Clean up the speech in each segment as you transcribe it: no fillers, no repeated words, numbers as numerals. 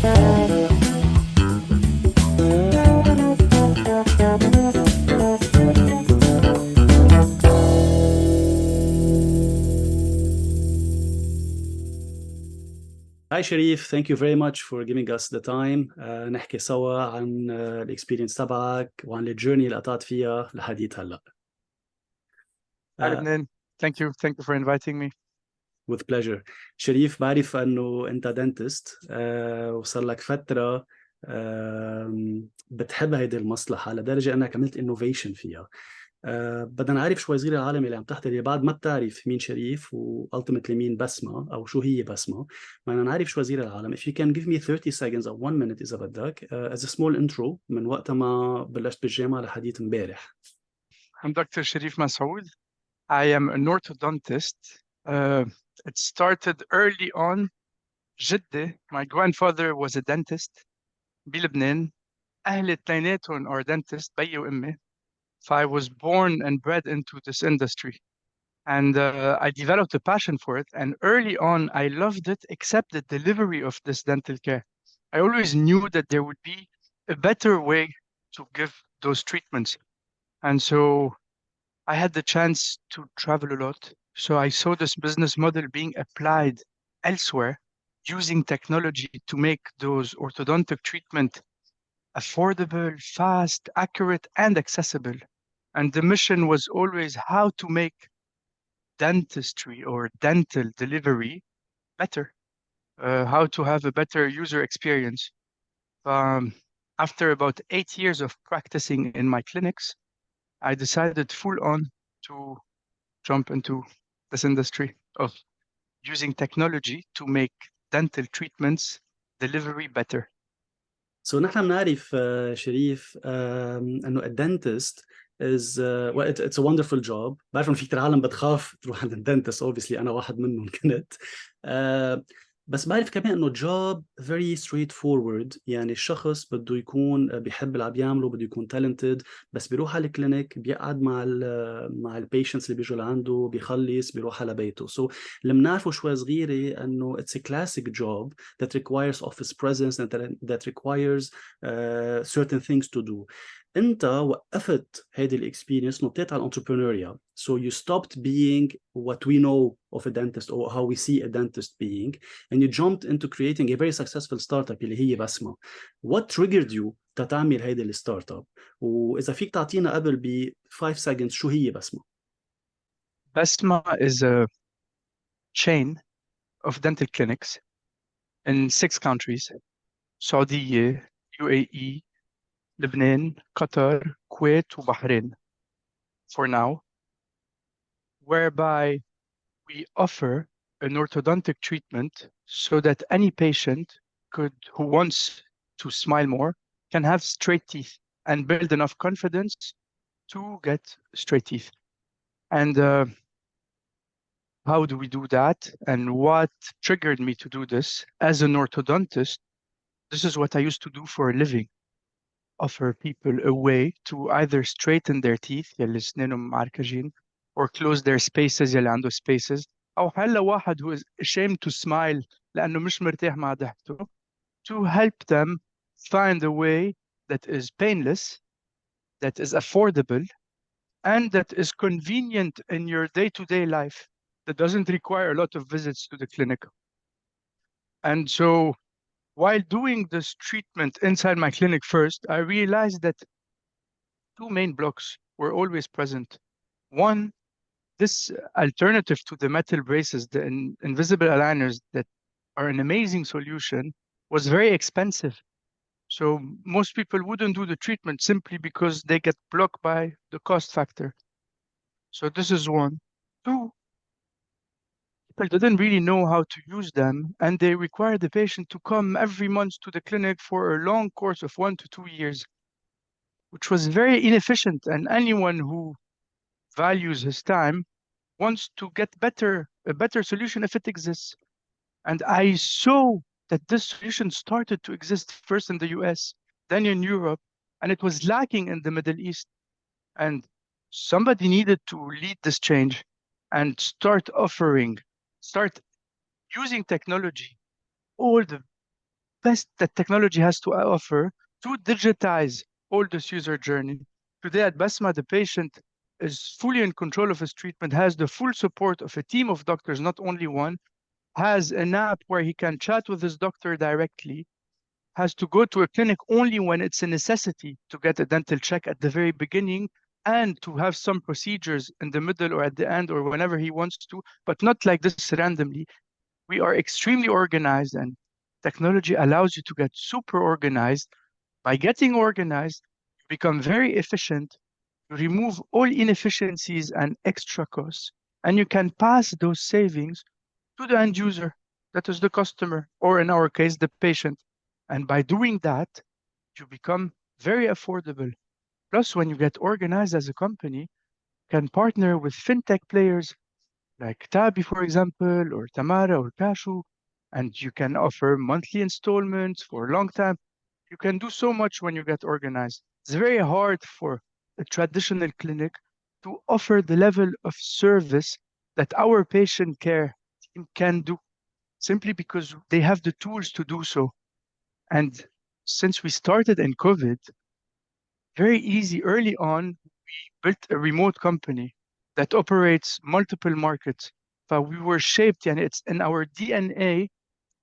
Hi Sharif, thank you very much for giving us the time. نحكي سوا عن الاكسبيرينس تبعك وعن الجيرني اللي قطعت فيها لحديت هلا. Hi, Lebanon. Thank you for inviting me. With pleasure. شريف، بعرف انه انت دنتست وصار لك فترة بتحب هيدي المصلحة لدرجة انك عملت انوفيشن فيها. بدنا نعرف شوي صغير العالم اللي عم تحضر اللي بعد ما بتعرف مين شريف والتيمتلي مين بسمة او شو هي بسمة. بدنا نعرف شوي صغير العالم. If you can give me 30 seconds or 1 minute اذا بدك as a small intro من وقت ما بلشت بالجامعة لحديت امبارح. I'm Dr. Cherif Massoud. I am an orthodontist. It started early on. جدي, my grandfather was a dentist بلبنان. أهلي اثنيناتهم are dentists, بيي وأمي. So I was born and bred into this industry. And I developed a passion for it. And early on, I loved it, except the delivery of this dental care. I always knew that there would be a better way to give those treatments. And so I had the chance to travel a lot. So I saw this business model being applied elsewhere using technology to make those orthodontic treatment affordable, fast, accurate, and accessible. And the mission was always how to make dentistry or dental delivery better, how to have a better user experience. After about 8 years of practicing in my clinics, I decided full on to jump into this industry of using technology to make dental treatments delivery better. So نحن بنعرف شريف انه الدنتست is well, it's a wonderful job. بعرف انه في كثير عالم بتخاف تروح عند الدنتست obviously انا واحد منهم كنت. بس بعرف كمان انه job very straightforward. يعني الشخص بده يكون بيحب اللي عم بيعمله، بده يكون talented، بس بيروح على الكلينيك بيقعد مع البيشنتس اللي بيجوا لعنده، بيخلص بيروح على بيته. So اللي بنعرفه شوي صغيره انه it's a classic job that requires office presence and that requires certain things to do. انت وقفت هذه الاكسبيرينس، نطيت على الانتربرينوريا. So you stopped being what we know of a dentist or how we see a dentist being, and you jumped into creating a very successful startup اللي هي بسمة. What triggered you تتعمل هيدي الستارت اب؟ واذا فيك تعطينا قبل ب 5 seconds شو هي بسمة؟ BASMA is a chain of dental clinics in 6 countries: Saudi, UAE, Lebanon, Qatar, Kuwait, and Bahrain for now, whereby we offer an orthodontic treatment so that any patient who wants to smile more can have straight teeth and build enough confidence to get straight teeth. And how do we do that? And what triggered me to do this? As an orthodontist, this is what I used to do for a living. Offer people a way to either straighten their teeth يلي سنانهم معركجين, or close their spaces يلي عنده spaces, أو هلا واحد who is ashamed to smile لأنه مش مرتاح مع ضحكته, to help them find a way that is painless, that is affordable, and that is convenient in your day-to-day life, that doesn't require a lot of visits to the clinic. And so while doing this treatment inside my clinic first, I realized that 2 main blocks were always present. One, this alternative to the metal braces, the invisible aligners that are an amazing solution, was very expensive. So most people wouldn't do the treatment simply because they get blocked by the cost factor. So this is one. Two, people didn't really know how to use them, and they require the patient to come every month to the clinic for a long course of 1 to 2 years, which was very inefficient. And anyone who values his time wants to get a better solution if it exists. And I saw that this solution started to exist first in the US, then in Europe, and it was lacking in the Middle East. And somebody needed to lead this change and start using technology, all the best that technology has to offer to digitize all this user journey. Today at BASMA, the patient is fully in control of his treatment, has the full support of a team of doctors, not only one, has an app where he can chat with his doctor directly, has to go to a clinic only when it's a necessity to get a dental check at the very beginning and to have some procedures in the middle or at the end or whenever he wants to, but not like this randomly. We are extremely organized, and technology allows you to get super organized. By getting organized, you become very efficient, you remove all inefficiencies and extra costs, and you can pass those savings to the end user, that is the customer, or in our case, the patient. And by doing that, you become very affordable. Plus, when you get organized as a company, you can partner with fintech players like Tabi, for example, or Tamara or Kashu, and you can offer monthly installments for a long time. You can do so much when you get organized. It's very hard for a traditional clinic to offer the level of service that our patient care team can do, simply because they have the tools to do so. And since we started in COVID, very easy early on, we built a remote company that operates multiple markets. But we were shaped, and it's in our DNA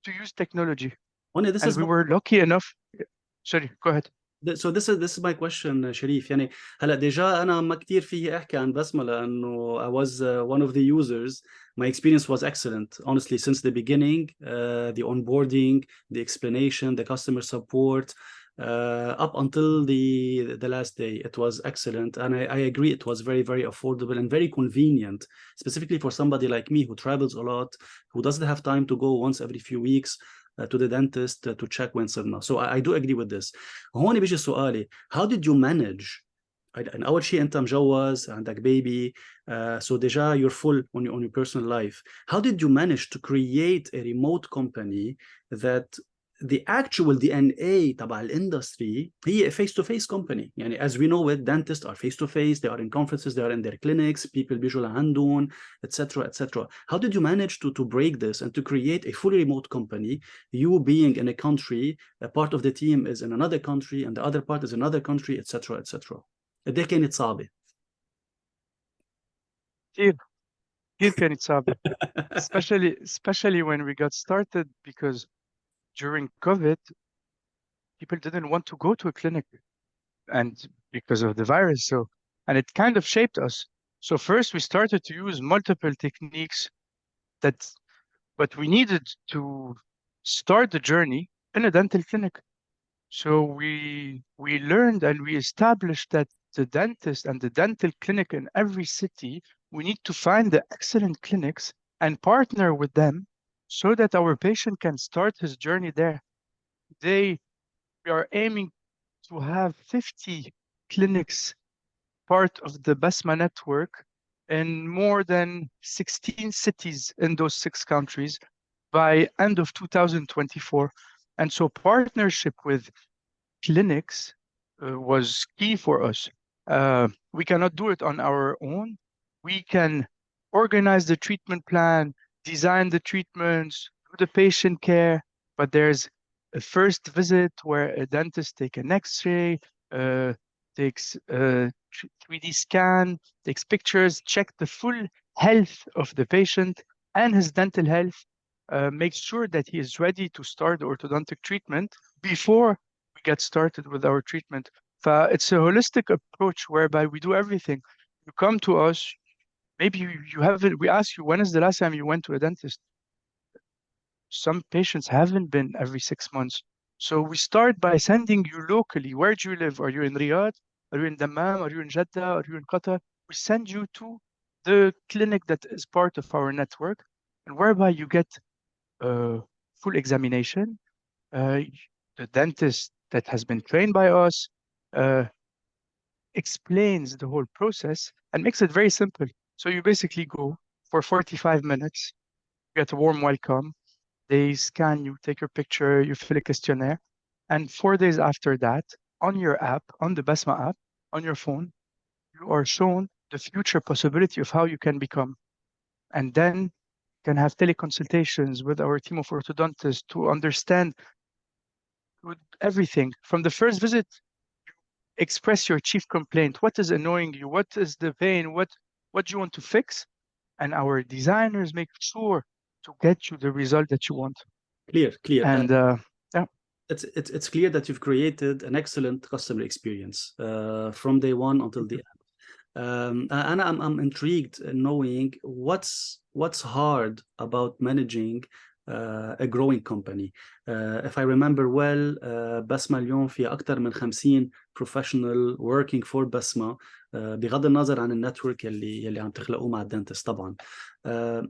to use technology. Only this And is we were lucky enough. Sorry, go ahead. So this is my question, شريف. يعني هلا ديجا انا ما كثير فيي احكي عن بسمة لانه I was one of the users. My experience was excellent, honestly, since the beginning. The onboarding, the explanation, the customer support, up until the last day, it was excellent. And I agree, it was very, very affordable and very convenient, specifically for somebody like me who travels a lot, who doesn't have time to go once every few weeks to the dentist to check when صرنا. So I do agree with this. هون بيجي سؤالي, how did you manage? يعني أول شيء أنت مجوز, عندك baby, so déjà you're full on your personal life. How did you manage to create a remote company that the actual DNA تبع الindustry هي a face-to-face company? يعني as we know it, dentists are face-to-face, they are in conferences, they are in their clinics, people بيجوا لعندهم, etc., etc. How did you manage to break this and to create a fully remote company, you being in a country, a part of the team is in another country, and the other part is another country, etc., etc. قد ايه كانت صعبة؟ كتير كتير كانت صعبة. especially when we got started, because during COVID, people didn't want to go to a clinic and because of the virus. So, and it kind of shaped us. So first we started to use multiple techniques but we needed to start the journey in a dental clinic. So we learned and we established that the dentist and the dental clinic in every city, we need to find the excellent clinics and partner with them so that our patient can start his journey there. We are aiming to have 50 clinics part of the BASMA network in more than 16 cities in those 6 countries by end of 2024. And so partnership with clinics was key for us. We cannot do it on our own. We can organize the treatment plan, design the treatments, do the patient care, but there's a first visit where a dentist takes an X-ray, takes a 3D scan, takes pictures, check the full health of the patient and his dental health, makes sure that he is ready to start the orthodontic treatment before we get started with our treatment. It's a holistic approach whereby we do everything. You come to us, maybe you haven't, we ask you, when is the last time you went to a dentist? Some patients haven't been every 6 months. So we start by sending you locally. Where do you live? Are you in Riyadh? Are you in Dammam? Are you in Jeddah? Are you in Qatar? We send you to the clinic that is part of our network, and whereby you get a full examination. The dentist that has been trained by us explains the whole process and makes it very simple. So you basically go for 45 minutes, get a warm welcome. They scan you, take your picture, you fill a questionnaire. And 4 days after that, on your app, on the BASMA app, on your phone, you are shown the future possibility of how you can become. And then you can have teleconsultations with our team of orthodontists to understand with everything. From the first visit, express your chief complaint. What is annoying you? What is the pain? What do you want to fix? And our designers make sure to get you the result that you want. Clear. And yeah, It's clear that you've created an excellent customer experience from day one until the end. And I'm intrigued in knowing what's hard about managing a growing company. If I remember well, بسمة اليوم في أكثر من 50 professional working for بسمة بغض النظر عن النتورك يلي عم تخلقوه مع الدنتست طبعا.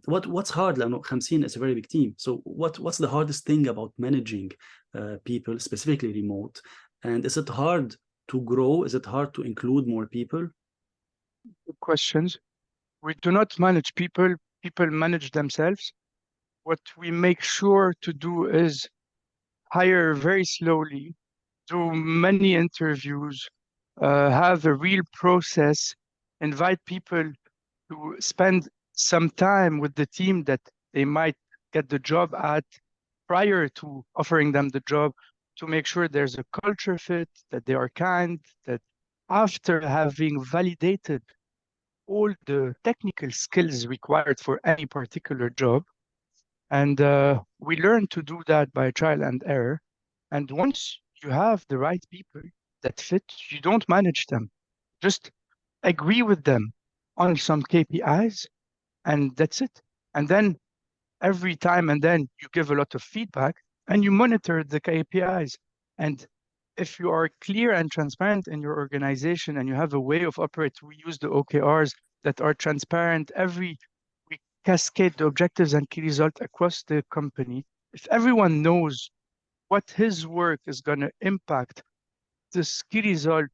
What's hard لأنه 50 is a very big team. So what's the hardest thing about managing people, specifically remote? And is it hard to grow? Is it hard to include more people? good questions. We do not manage people. People manage themselves. What we make sure to do is hire very slowly, do many interviews, have a real process, invite people to spend some time with the team that they might get the job at prior to offering them the job, to make sure there's a culture fit, that they are kind, that after having validated all the technical skills required for any particular job. And we learn to do that by trial and error. And once you have the right people that fit, you don't manage them. Just agree with them on some KPIs, and that's it. And then every time and then you give a lot of feedback and you monitor the KPIs. And if you are clear and transparent in your organization and you have a way of operating, we use the OKRs that are transparent. We cascade the objectives and key results across the company. If everyone knows what his work is going to impact this key result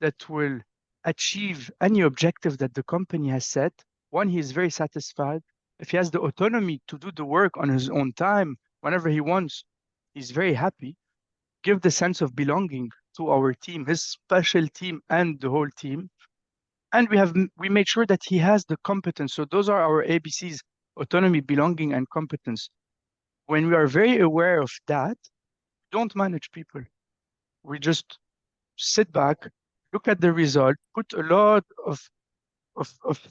that will achieve any objective that the company has set, one, he is very satisfied. If he has the autonomy to do the work on his own time, whenever he wants, he's very happy. Give the sense of belonging to our team, his special team and the whole team. And we made sure that he has the competence. So those are our ABCs: autonomy, belonging, and competence. When we are very aware of that, we don't manage people. We just sit back, look at the result, put a lot of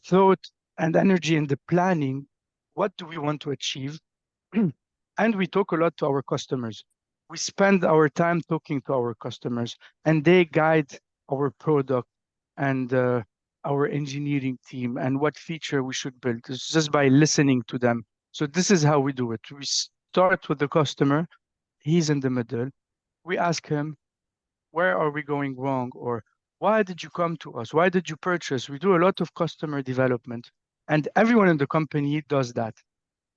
thought and energy in the planning. What do we want to achieve? And we talk a lot to our customers. We spend our time talking to our customers, and they guide our product and our engineering team and what feature we should build. It's just by listening to them. So this is how we do it. We start with the customer. He's in the middle. We ask him, where are we going wrong? Or why did you come to us? Why did you purchase? We do a lot of customer development, and everyone in the company does that.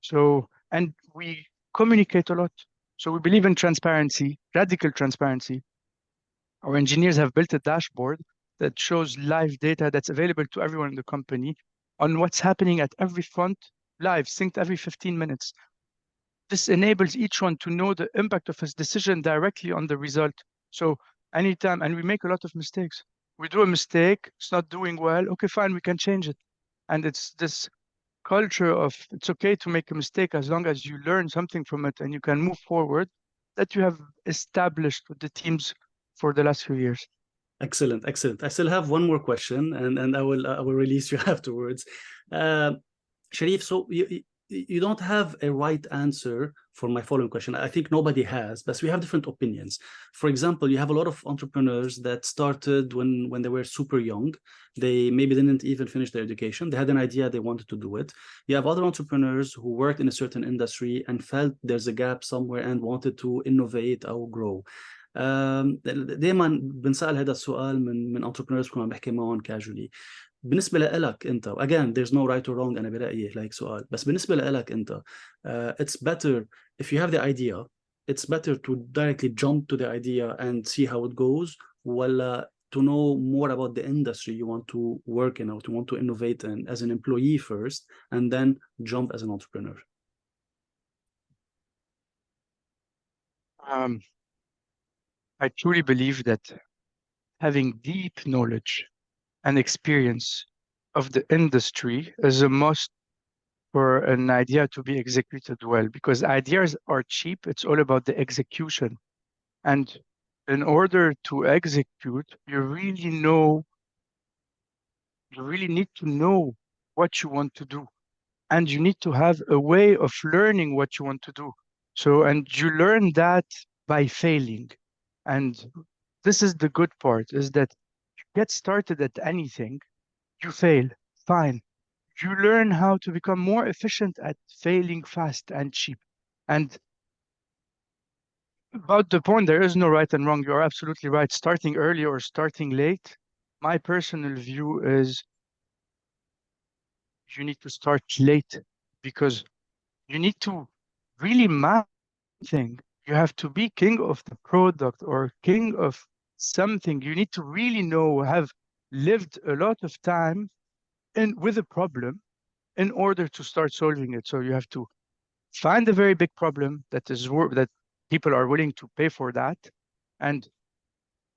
So, and we communicate a lot. So we believe in transparency, radical transparency. Our engineers have built a dashboard that shows live data that's available to everyone in the company on what's happening at every front, live, synced every 15 minutes. This enables each one to know the impact of his decision directly on the result. So anytime, and we make a lot of mistakes. We do a mistake, it's not doing well, okay, fine, we can change it. And it's this culture of it's okay to make a mistake as long as you learn something from it and you can move forward, that you have established with the teams for the last few years. Excellent. I still have one more question, and I will release you afterwards. Cherif, so you don't have a right answer for my following question. I think nobody has, but we have different opinions. For example, you have a lot of entrepreneurs that started when they were super young. They maybe didn't even finish their education. They had an idea, they wanted to do it. You have other entrepreneurs who worked in a certain industry and felt there's a gap somewhere and wanted to innovate or grow. دائما بنسأل هذا السؤال من entrepreneurs كنا عم بحكي معهم casually. بالنسبة لك أنت, again, there's no right or wrong, أنا برأيي like سؤال, بس بالنسبة لك أنت, it's better if you have the idea, it's better to directly jump to the idea and see how it goes, ولا to know more about the industry you want to work in or to want to innovate in as an employee first, and then jump as an entrepreneur? I truly believe that having deep knowledge and experience of the industry is a must for an idea to be executed well, because ideas are cheap. It's all about the execution. And in order to execute, you really need to know what you want to do. And you need to have a way of learning what you want to do. So, and you learn that by failing. And this is the good part, is that you get started at anything, you fail, fine. You learn how to become more efficient at failing fast and cheap. And about the point, there is no right and wrong. You're absolutely right. Starting early or starting late, my personal view is you need to start late because you need to really master thing. You have to be king of the product or king of something. You need to really know, have lived a lot of time in with a problem in order to start solving it. So you have to find a very big problem that that people are willing to pay for that, and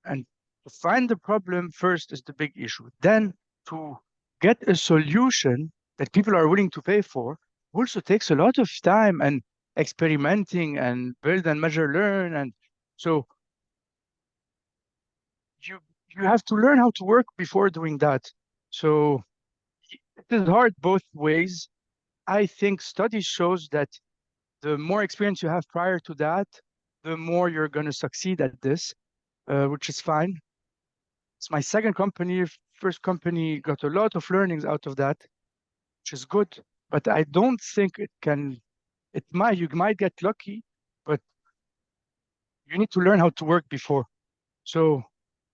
to find the problem first is the big issue. Then to get a solution that people are willing to pay for also takes a lot of time and experimenting and build and measure, learn. And so you you have to learn how to work before doing that. So it is hard both ways. I think study shows that the more experience you have prior to that, the more you're going to succeed at this, which is fine. It's my second company. First company got a lot of learnings out of that, which is good. But I don't think it can. You might get lucky, but you need to learn how to work before. So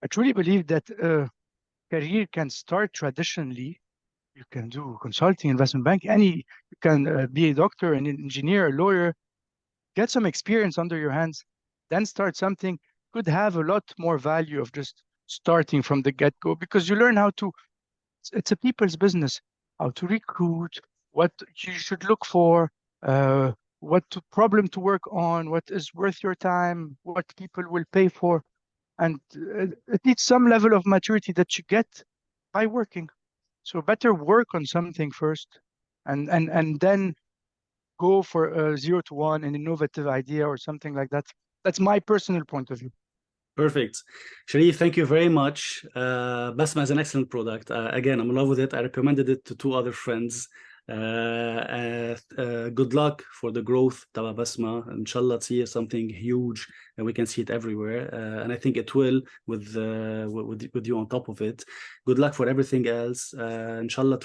I truly believe that a career can start traditionally. You can do consulting, investment bank, you can be a doctor, an engineer, a lawyer, get some experience under your hands, then start something. Could have a lot more value of just starting from the get-go because you learn how to, it's a people's business, how to recruit, what you should look for, problem to work on, what is worth your time, what people will pay for. And it needs some level of maturity that you get by working. So better work on something first and then go for a 0 to 1, an innovative idea or something like that. That's my personal point of view. Perfect. Cherif, thank you very much. BASMA is an excellent product. Again, I'm in love with it. I recommended it to 2 other friends. Good luck for the growth of BASMA. Inshallah, see something huge and we can see it everywhere. And I think it will with you on top of it. Good luck for everything else. Inshallah,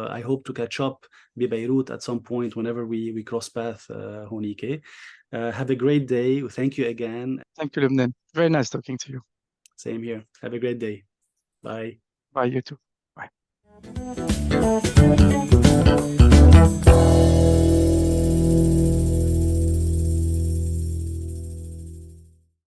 I hope to catch up Beirut at some point whenever we cross path هونيك. Have a great day. Thank you again. Thank you, Lebnan. Very nice talking to you. Same here. Have a great day. Bye. Bye, you too. Bye.